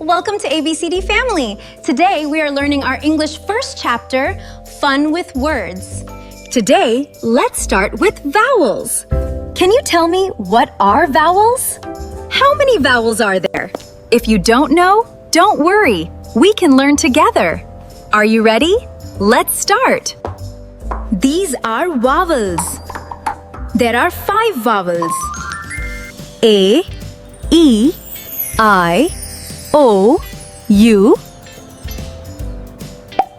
Welcome to ABCD Family. Today we are learning our English first chapter, Fun with Words. Today, let's start with vowels. Can you tell me what are vowels? How many vowels are there? If you don't know, don't worry. We can learn together. Are you ready? Let's start. These are vowels. There are 5 vowels. A, E, I, O, U.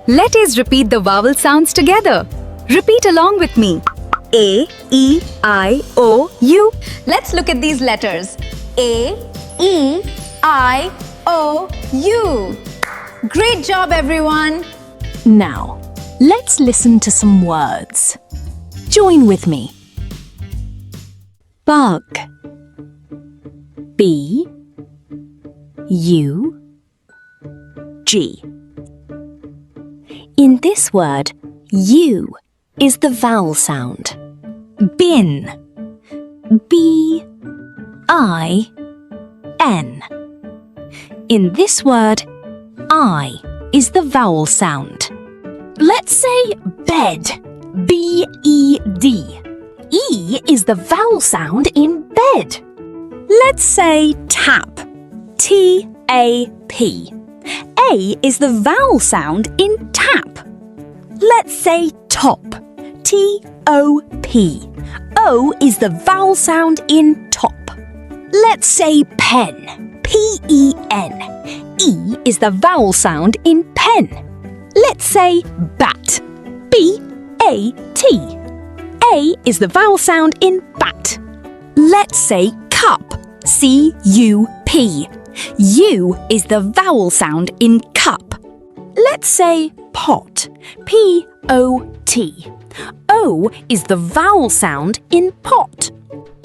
Let us repeat the vowel sounds together. Repeat along with me. A, E, I, O, U. Let's look at these letters. A, E, I, O, U. Great job, everyone. Now, let's listen to some words. Join with me. Bug. B, U, G. In this word, U is the vowel sound. Bin. B, I, N. In this word, I is the vowel sound. Let's say bed. B-E-D. E is the vowel sound in bed. Let's say tap. T-A-P. A is the vowel sound in tap. Let's say top. T-O-P. O is the vowel sound in top. Let's say pen. P-E-N. E is the vowel sound in pen. Let's say bat. B-A-T. A is the vowel sound in bat. Let's say cup. C-U-P. U is the vowel sound in cup. Let's say pot. P-O-T. O is the vowel sound in pot.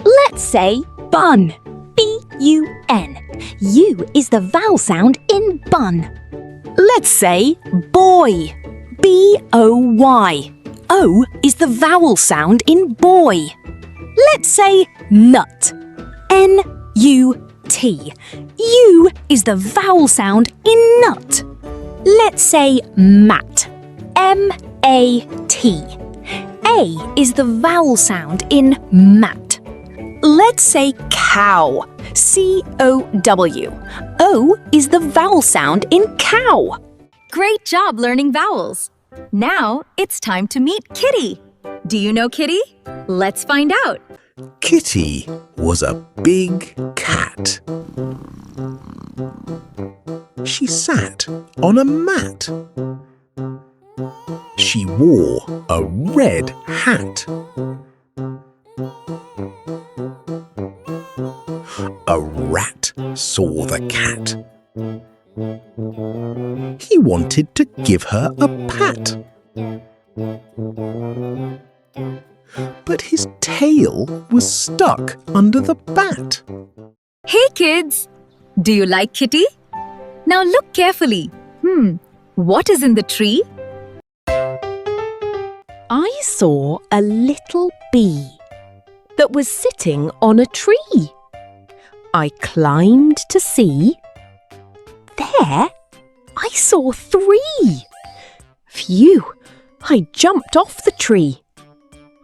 Let's say bun. B-U-N. U is the vowel sound in bun. Let's say boy. B-O-Y. O is the vowel sound in boy. Let's say nut. N-U-T. U is the vowel sound in nut. Let's say mat. M-A-T. A is the vowel sound in mat. Let's say cow. C-O-W. O is the vowel sound in cow. Great job learning vowels. Now it's time to meet Kitty. Do you know Kitty? Let's find out. Kitty was a big cat. She sat on a mat. She wore a red hat. A rat saw the cat. He wanted to give her a pat. But his tail was stuck under the bat. Hey kids! Do you like Kitty? Now look carefully. What is in the tree? I saw a little bee that was sitting on a tree. I climbed to see. There, I saw 3. Phew, I jumped off the tree.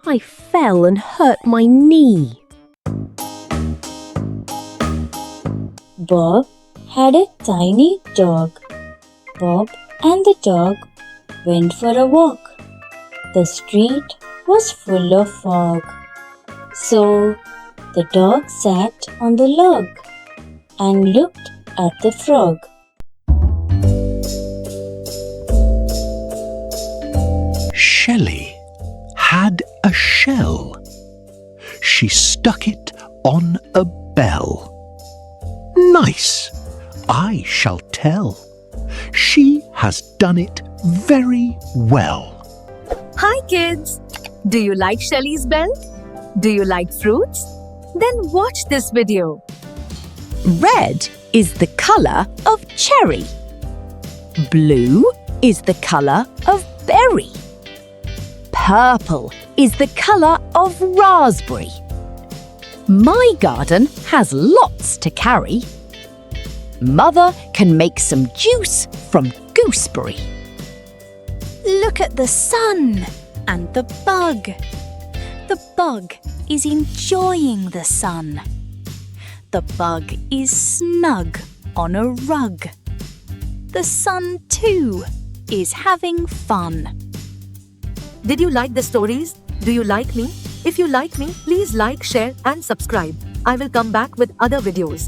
I fell and hurt my knee. Bob had a tiny dog. Bob and the dog went for a walk. The street was full of fog. So the dog sat on the log and looked at the frog. Shelley had a shell. She stuck it on a bell. Nice, I shall tell. She has done it very well. Hi kids! Do you like Shelley's bell? Do you like fruits? Then watch this video. Red is the colour of cherry. Blue is the colour of berry. Purple is the colour of raspberry. My garden has lots to carry. Mother can make some juice from gooseberry. Look at the sun and the bug. The bug is enjoying the sun. The bug is snug on a rug. The sun too is having fun. Did you like the stories? Do you like me? If you like me, please like, share and subscribe. I will come back with other videos.